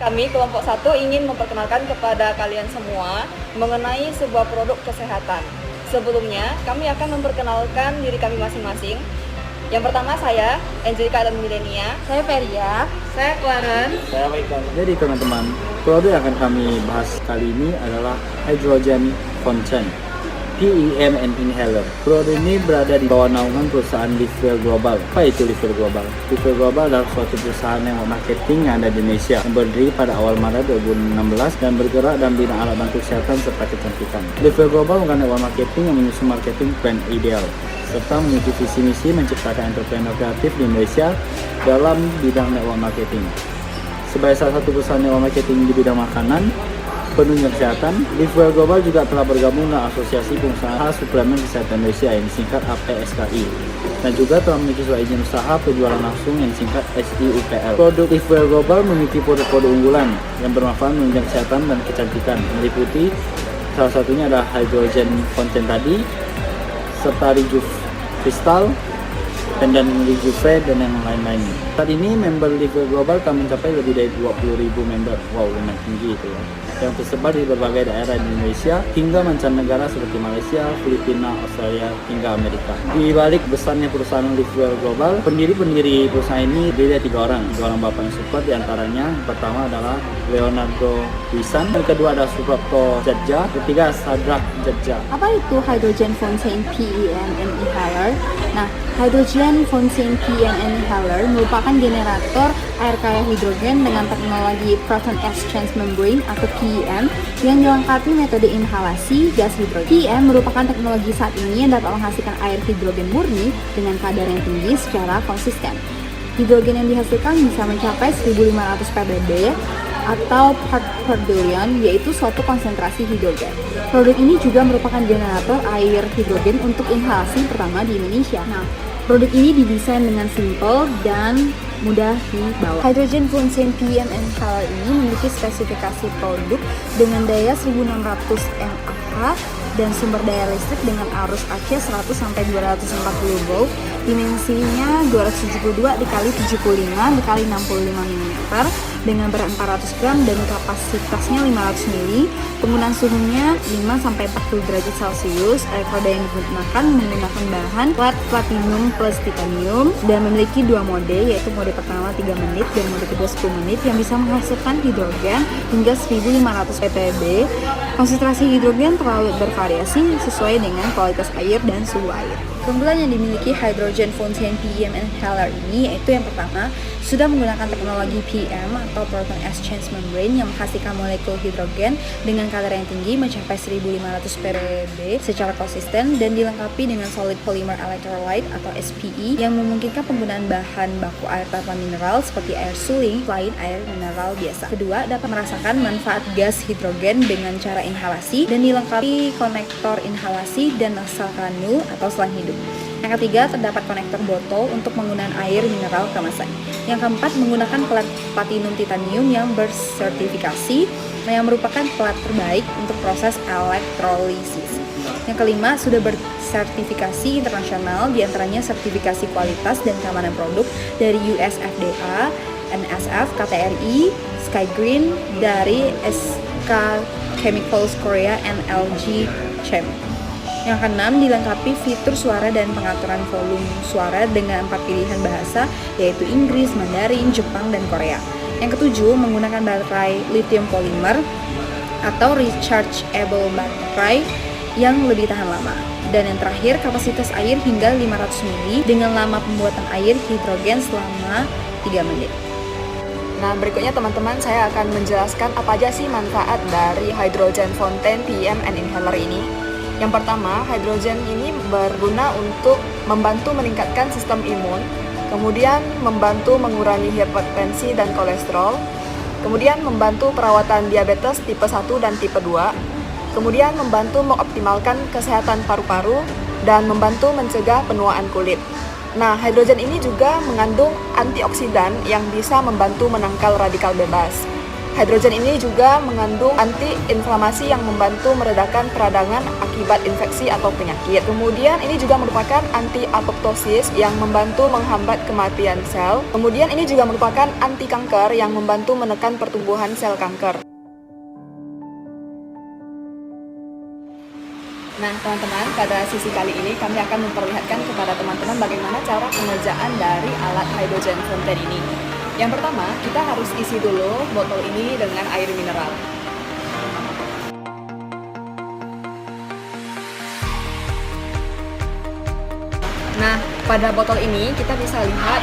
Kami kelompok 1 ingin memperkenalkan kepada kalian semua mengenai sebuah produk kesehatan. Sebelumnya, kami akan memperkenalkan diri kami masing-masing. Yang pertama saya, Angelica dan Milenia. Saya Feria. Saya Clarence. Saya Michael. Jadi teman-teman, produk yang akan kami bahas kali ini adalah Hydrogen Fountain PEM and Inhaler. Produk ini berada di bawah naungan perusahaan Livewell Global. Apa itu Livewell Global? Livewell Global adalah suatu perusahaan yang marketing yang ada di Indonesia, yang berdiri pada awal Maret 2016 dan bergerak dalam bidang alat bantu kesehatan serta kecantikan. Livewell Global bukan network marketing yang menyusun marketing plan ideal, serta memiliki visi misi menciptakan entrepreneur kreatif di Indonesia dalam bidang network marketing. Sebagai salah satu perusahaan network marketing di bidang makanan, penunjang kesehatan, Livewell Global juga telah bergabung dengan Asosiasi Pengusaha Suplemen Kesehatan Indonesia yang disingkat APSKI, dan juga telah memiliki surat izin usaha penjualan langsung yang disingkat SIUPL. Produk Livewell Global memiliki produk-produk unggulan yang bermanfaat menunjang kesehatan dan kecantikan, meliputi salah satunya adalah Hydrogen Fountain tadi, serta Rejuve Crystal, dan Rejuve dan yang lain-lain. Saat ini member Livewell Global telah mencapai lebih dari 20.000 member. Wow, lumayan tinggi itu ya. Yang tersebar di berbagai daerah di Indonesia hingga mancanegara seperti Malaysia, Filipina, Australia, hingga Amerika. Di balik besarnya perusahaan Livewell Global, pendiri perusahaan ini beda 3 orang. 2 orang bapak yang support, diantaranya yang pertama adalah Leonardo Wisan, yang kedua adalah Suprapto Jadja, ketiga Sadrak Jadja. Apa itu Hydrogen Fountain PEM and Inhaler? Nah, Hydrogen Fountain PEM and Inhaler merupakan generator air kaya hidrogen dengan teknologi Proton Exchange Membrane atau PEM yang dilengkapi metode inhalasi gas hidrogen. PEM merupakan teknologi saat ini yang dapat menghasilkan air hidrogen murni dengan kadar yang tinggi secara konsisten. Hidrogen yang dihasilkan bisa mencapai 1.500 ppb atau part per billion, yaitu suatu konsentrasi hidrogen. Produk ini juga merupakan generator air hidrogen untuk inhalasi pertama di Indonesia. Nah, produk ini didesain dengan simple dan mudah dibawa. Hydrogen Fountain PEM and Inhaler ini memiliki spesifikasi produk dengan daya 1600 mAh dan sumber daya listrik dengan arus AC 100 sampai 240 volt. Dimensinya 272 dikali 75 dikali 65 mm dengan berat 400 gram dan kapasitasnya 500 ml. Penggunaan suhunya 5 sampai 40 derajat Celcius. Elektroda yang digunakan menggunakan bahan plat platinum plus titanium dan memiliki 2 mode, yaitu mode pertama 3 menit dan mode kedua 10 menit yang bisa menghasilkan hidrogen hingga 1500 ppb. Konsentrasi hidrogen terlalu bervariasi sesuai dengan kualitas air dan suhu air. Keunggulan yang dimiliki Hydrogen Fountain PEM and Inhaler ini yaitu yang pertama, sudah menggunakan teknologi PEM atau Proton Exchange Membrane yang menghasilkan molekul hidrogen dengan kadar yang tinggi mencapai 1500 ppb secara konsisten dan dilengkapi dengan Solid Polymer Electrolyte atau SPE yang memungkinkan penggunaan bahan baku air tanpa mineral seperti air suling selain air mineral biasa. Kedua, dapat merasakan manfaat gas hidrogen dengan cara inhalasi dan dilengkapi konektor inhalasi dan nasal kanul atau selang hidup. Yang ketiga, terdapat konektor botol untuk penggunaan air mineral kemasan. Yang keempat, menggunakan plat platinum titanium yang bersertifikasi yang merupakan plat terbaik untuk proses elektrolisis. Yang kelima, sudah bersertifikasi internasional, diantaranya sertifikasi kualitas dan keamanan produk dari US FDA, NSF, KTRI, Sky Green, dari SK Chemicals Korea, and LG Chem. Yang keenam, dilengkapi fitur suara dan pengaturan volume suara dengan 4 pilihan bahasa, yaitu Inggris, Mandarin, Jepang, dan Korea. Yang ketujuh, menggunakan baterai lithium polymer atau rechargeable baterai yang lebih tahan lama. Dan yang terakhir, kapasitas air hingga 500 ml dengan lama pembuatan air hidrogen selama 3 menit. Nah, berikutnya teman-teman, saya akan menjelaskan apa aja sih manfaat dari Hydrogen Fountain PEM and Inhaler ini. Yang pertama, hidrogen ini berguna untuk membantu meningkatkan sistem imun, kemudian membantu mengurangi hipertensi dan kolesterol, kemudian membantu perawatan diabetes tipe 1 dan tipe 2, kemudian membantu mengoptimalkan kesehatan paru-paru, dan membantu mencegah penuaan kulit. Nah, hidrogen ini juga mengandung antioksidan yang bisa membantu menangkal radikal bebas. Hidrogen ini juga mengandung anti-inflamasi yang membantu meredakan peradangan akibat infeksi atau penyakit. Kemudian ini juga merupakan anti-apoptosis yang membantu menghambat kematian sel. Kemudian ini juga merupakan anti kanker yang membantu menekan pertumbuhan sel kanker. Nah, teman-teman, pada sesi kali ini kami akan memperlihatkan kepada teman-teman bagaimana cara pengerjaan dari alat hydrogen fountain ini. Yang pertama, kita harus isi dulu botol ini dengan air mineral. Nah, pada botol ini kita bisa lihat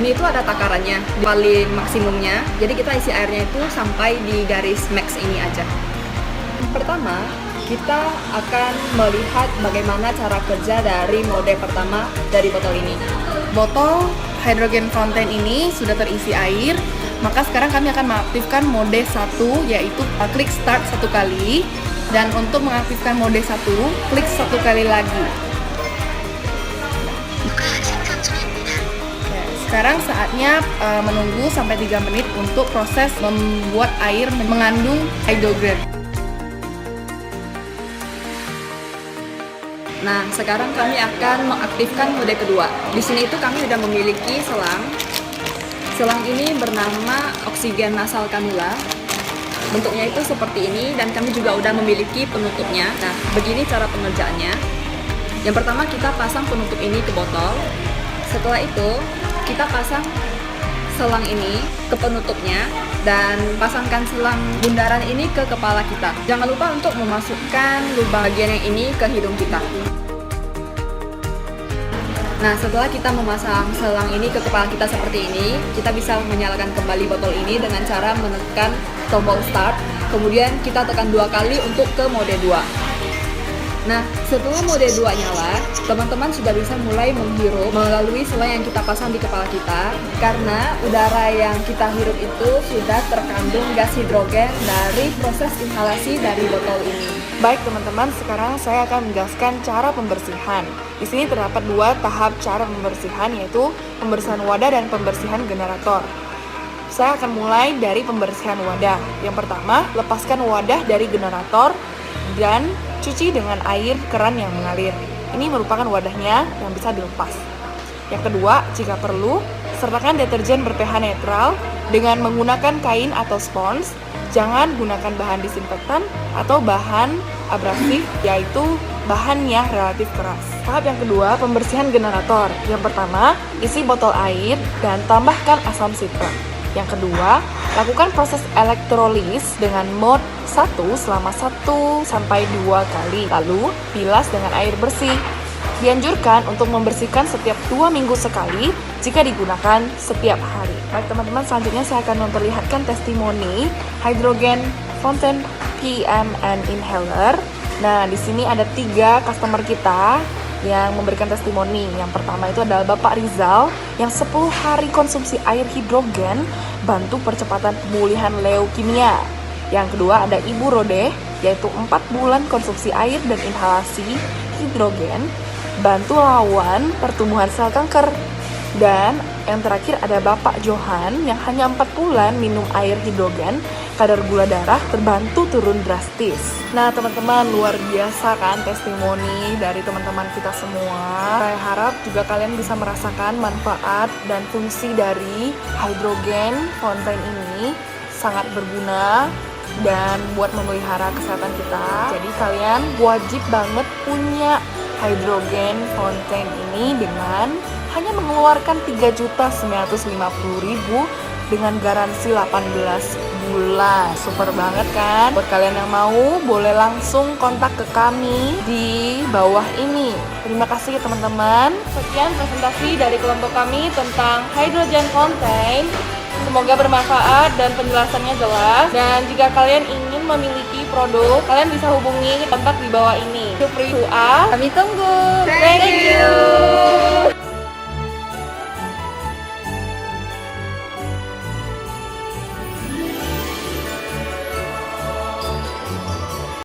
ini tuh ada takarannya, paling maksimumnya. Jadi kita isi airnya itu sampai di garis max ini aja. Pertama, kita akan melihat bagaimana cara kerja dari mode pertama dari botol ini. Botol hydrogen fountain ini sudah terisi air, maka sekarang kami akan mengaktifkan mode 1, yaitu klik start 1 kali, dan untuk mengaktifkan mode 1, klik 1 kali lagi. Sekarang saatnya menunggu sampai 3 menit untuk proses membuat air mengandung hidrogen. Nah, sekarang kami akan mengaktifkan mode kedua. Di sini itu kami sudah memiliki selang. Selang ini bernama oksigen nasal kanula. Bentuknya itu seperti ini dan kami juga sudah memiliki penutupnya. Nah, begini cara pengerjaannya. Yang pertama kita pasang penutup ini ke botol. Setelah itu kita pasang selang ini ke penutupnya dan pasangkan selang bundaran ini ke kepala kita. Jangan lupa untuk memasukkan lubang bagian yang ini ke hidung kita. Nah, setelah kita memasang selang ini ke kepala kita seperti ini, kita bisa menyalakan kembali botol ini dengan cara menekan tombol start. Kemudian kita tekan 2 kali untuk ke mode 2. Nah, setelah mode 2 nyala, teman-teman sudah bisa mulai menghirup melalui selang yang kita pasang di kepala kita, karena udara yang kita hirup itu sudah terkandung gas hidrogen dari proses inhalasi dari botol ini. Baik teman-teman, sekarang saya akan menjelaskan cara pembersihan. Di sini terdapat 2 tahap cara pembersihan, yaitu pembersihan wadah dan pembersihan generator. Saya akan mulai dari pembersihan wadah. Yang pertama, lepaskan wadah dari generator dan cuci dengan air keran yang mengalir. Ini merupakan wadahnya yang bisa dilepas. Yang kedua, jika perlu, sertakan deterjen ber-pH netral dengan menggunakan kain atau spons. Jangan gunakan bahan disinfektan atau bahan abrasif, yaitu bahan yang relatif keras. Tahap yang kedua, pembersihan generator. Yang pertama, isi botol air dan tambahkan asam sitrat. Yang kedua, lakukan proses elektrolis dengan mode 1 selama 1-2 kali. Lalu, bilas dengan air bersih. Dianjurkan untuk membersihkan setiap 2 minggu sekali jika digunakan setiap hari. Baik teman-teman, selanjutnya saya akan memperlihatkan testimoni hydrogen fountain PEM and inhaler. Nah, di sini ada 3 customer kita yang memberikan testimoni. Yang pertama itu adalah Bapak Rizal yang 10 hari konsumsi air hidrogen bantu percepatan pemulihan leukemia. Yang kedua ada Ibu Rode, yaitu 4 bulan konsumsi air dan inhalasi hidrogen bantu lawan pertumbuhan sel kanker. Dan yang terakhir ada Bapak Johan yang hanya 4 bulan minum air hidrogen, kadar gula darah terbantu turun drastis. Nah teman-teman, luar biasa kan testimoni dari teman-teman kita semua. Saya harap juga kalian bisa merasakan manfaat dan fungsi dari hydrogen fountain ini sangat berguna dan buat memelihara kesehatan kita. Jadi kalian wajib banget punya hydrogen fountain ini dengan hanya mengeluarkan 3.950.000 dengan garansi 18 bulan. Super banget kan? Buat kalian yang mau, boleh langsung kontak ke kami di bawah ini. Terima kasih ya teman-teman. Sekian presentasi dari kelompok kami tentang hydrogen fountain. Semoga bermanfaat dan penjelasannya jelas. Dan jika kalian ingin memiliki produk, kalian bisa hubungi kontak di bawah ini. Feel free to ask. Kami tunggu. Thank you.